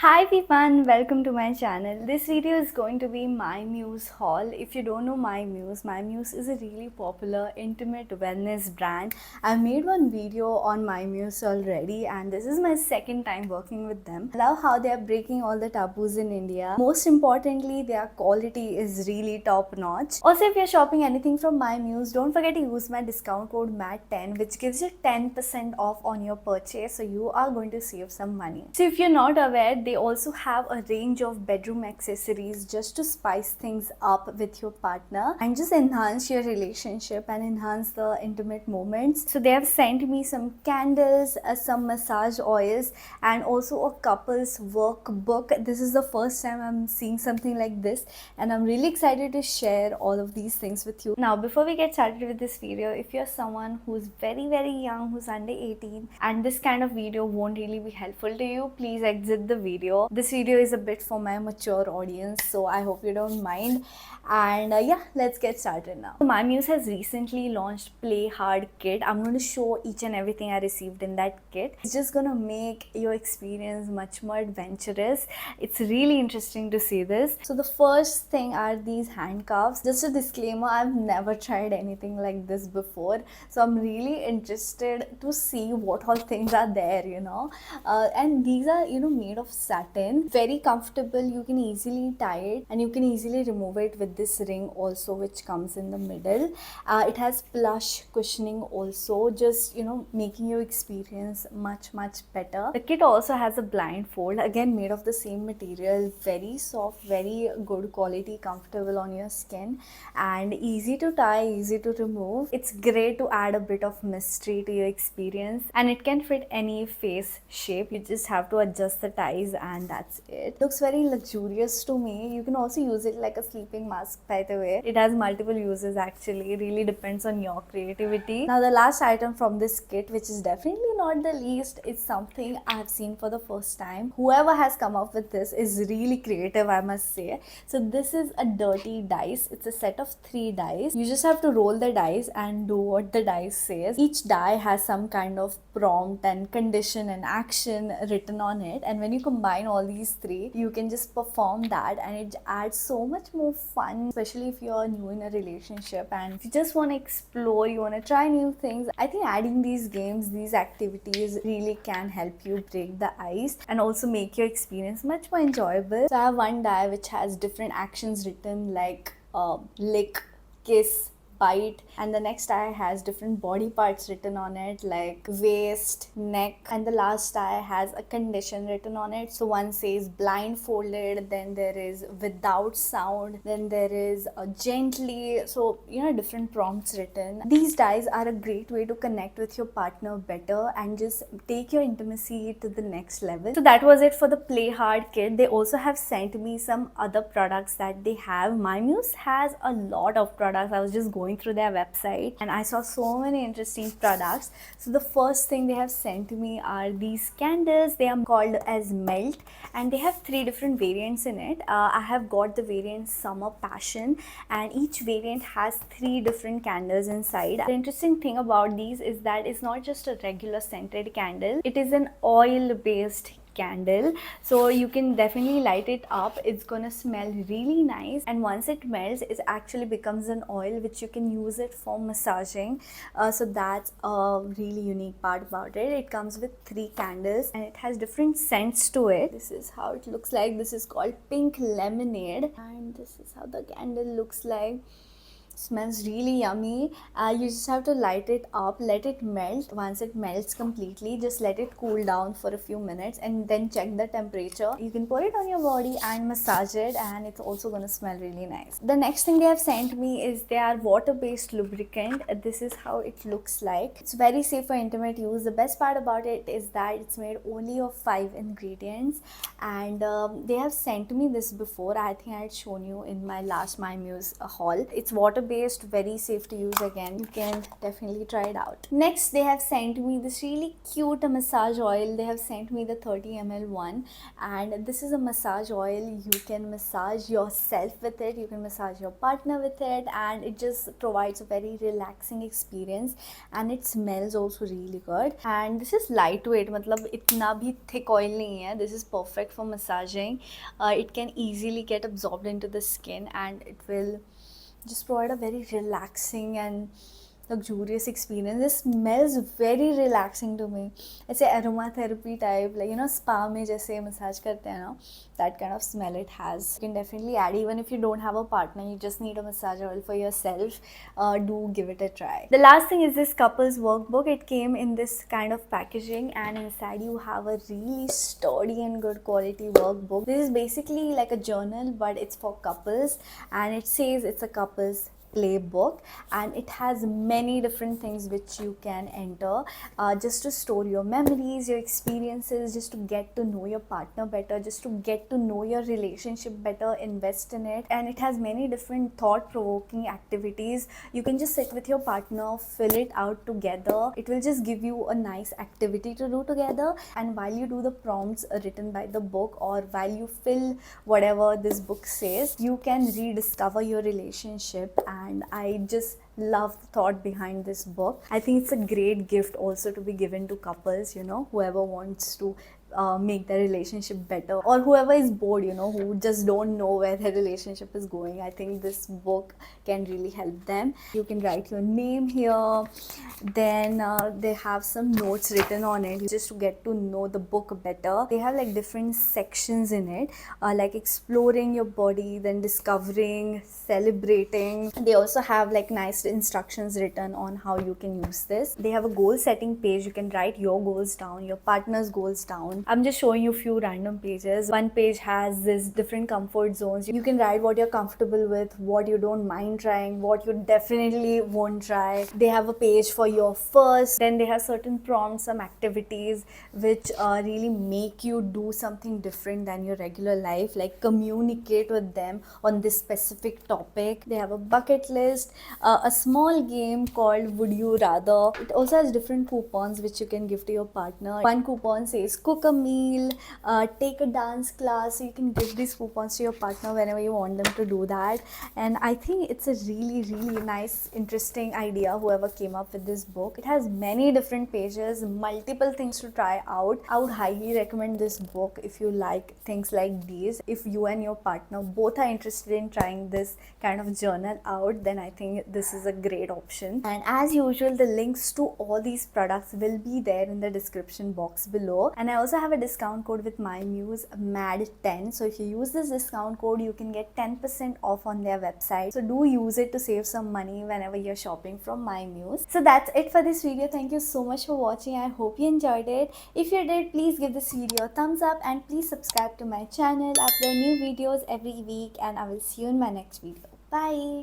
Hi everyone, welcome to my channel. This video is going to be My Muse haul. If you don't know My Muse is a really popular intimate wellness brand. I've made one video on My Muse already and this is my second time working with them. I love how they are breaking all the taboos in India. Most importantly, their quality is really top notch. Also, if you're shopping anything from My Muse, don't forget to use my discount code MAT10 which gives you 10% off on your purchase, so you are going to save some money. So if you're not aware, they also have a range of bedroom accessories just to spice things up with your partner and just enhance your relationship and enhance the intimate moments. So they have sent me some candles, some massage oils, and also a couples workbook. This is the first time I'm seeing something like this and I'm really excited to share all of these things with you. Now before we get started with this video, if you're someone who's very young, who's under 18, and this kind of video won't really be helpful to you, please exit the video. This video is a bit for my mature audience, so I hope you don't mind. And yeah, let's get started now. My Muse has recently launched Play Hard Kit. I'm going to show each and everything I received in that kit. It's just going to make your experience much more adventurous. It's really interesting to see this. So the first thing are these handcuffs. Just a disclaimer, I've never tried anything like this before, so I'm really interested to see what all things are there, and these are made of satin, very comfortable. You can easily tie it and you can easily remove it with this ring also, which comes in the middle. It has plush cushioning also, just making your experience much better. The kit also has a blindfold, again made of the same material, very soft, very good quality, comfortable on your skin and easy to tie, easy to remove. It's great to add a bit of mystery to your experience, and it can fit any face shape. You just have to adjust the ties and that's it. Looks very luxurious to me. You can also use it like a sleeping mask, by the way. It has multiple uses actually. It really depends on your creativity. Now the last item from this kit, which is definitely not the least, is something I've seen for the first time. Whoever has come up with this is really creative, I must say. So this is a dirty dice. It's a set of 3 dice. You just have to roll the dice and do what the dice says. Each die has some kind of prompt and condition and action written on it, and when you combine all these 3, you can just perform that, and it adds so much more fun, especially if you're new in a relationship and if you just want to explore, you want to try new things. I think adding these games, these activities really can help you break the ice and also make your experience much more enjoyable. So I have one die which has different actions written like lick, kiss, bite, and the next die has different body parts written on it like waist, neck, and the last die has a condition written on it. So one says blindfolded, then there is without sound, then there is gently. So different prompts written. These dies are a great way to connect with your partner better and just take your intimacy to the next level. So that was it for the Play Hard kit. They also have sent me some other products that they have. My Muse has a lot of products. I was just going through their website and I saw so many interesting products. So the first thing they have sent me are these candles. They are called as Melt and they have 3 different variants in it. I have got the variant Summer Passion, and each variant has 3 different candles inside. The interesting thing about these is that it's not just a regular scented candle, it is an oil based candle, so you can definitely light it up. It's gonna smell really nice, and once it melts, it actually becomes an oil which you can use it for massaging. So that's a really unique part about it. It comes with 3 candles and it has different scents to it. This is how it looks like. This is called Pink Lemonade, and this is how the candle looks like. Smells really yummy. You just have to light it up, let it melt. Once it melts completely, just let it cool down for a few minutes and then check the temperature. You can put it on your body and massage it, and it's also gonna smell really nice. The next thing they have sent me is their water-based lubricant. This is how it looks like. It's very safe for intimate use. The best part about it is that it's made only of 5 ingredients, and they have sent me this before. I think I had shown you in my last My Muse haul. It's water based, very safe to use. Again, you can definitely try it out. Next, they have sent me this really cute massage oil. They have sent me the 30 ml one, and this is a massage oil. You can massage yourself with it, you can massage your partner with it, and it just provides a very relaxing experience, and it smells also really good. And this is lightweight, मतलब इतना भी thick oil नहीं है. This is perfect for massaging. It can easily get absorbed into the skin, and it will just provide a very relaxing and luxurious experience. This smells very relaxing to me. ऐसे aromatherapy type, like spa में जैसे massage करते हैं ना, that kind of smell it has. You can definitely add, even if you don't have a partner, you just need a massage oil for yourself. Do give it a try. The last thing is this couples workbook. It came in this kind of packaging, and inside you have a really sturdy and good quality workbook. This is basically like a journal, but it's for couples, and it says it's a couples playbook, and it has many different things which you can enter just to store your memories, your experiences, just to get to know your partner better, just to get to know your relationship better, invest in it. And it has many different thought-provoking activities. You can just sit with your partner, fill it out together. It will just give you a nice activity to do together, and while you do the prompts written by the book, or while you fill whatever this book says, you can rediscover your relationship. And I just love the thought behind this book. I think it's a great gift also to be given to couples, whoever wants to make their relationship better, or whoever is bored, who just don't know where their relationship is going. I think this book can really help them. You can write your name here. Then they have some notes written on it just to get to know the book better. They have like different sections in it, like exploring your body, then discovering, celebrating. They also have like nice instructions written on how you can use this. They have a goal setting page. You can write your goals down, your partner's goals down. I'm just showing you a few random pages. One page has this different comfort zones. You can write what you're comfortable with, what you don't mind trying, what you definitely won't try. They have a page for your first. Then they have certain prompts, some activities which really make you do something different than your regular life, like communicate with them on this specific topic. They have a bucket list, a small game called Would You Rather. It also has different coupons which you can give to your partner. One coupon says cook a meal, take a dance class. So you can give these coupons to your partner whenever you want them to do that. And I think it's a really, really nice, interesting idea, whoever came up with this book. It has many different pages, multiple things to try out. I would highly recommend this book if you like things like these. If you and your partner both are interested in trying this kind of journal out, then I think this is a great option. And as usual, the links to all these products will be there in the description box below. And I also have a discount code with My Muse, MAD10. So if you use this discount code, you can get 10% off on their website. So do use it to save some money whenever you're shopping from My Muse. So that's it for this video. Thank you so much for watching. I hope you enjoyed it. If you did, please give this video a thumbs up, and please subscribe to my channel. I upload new videos every week, and I will see you in my next video. Bye.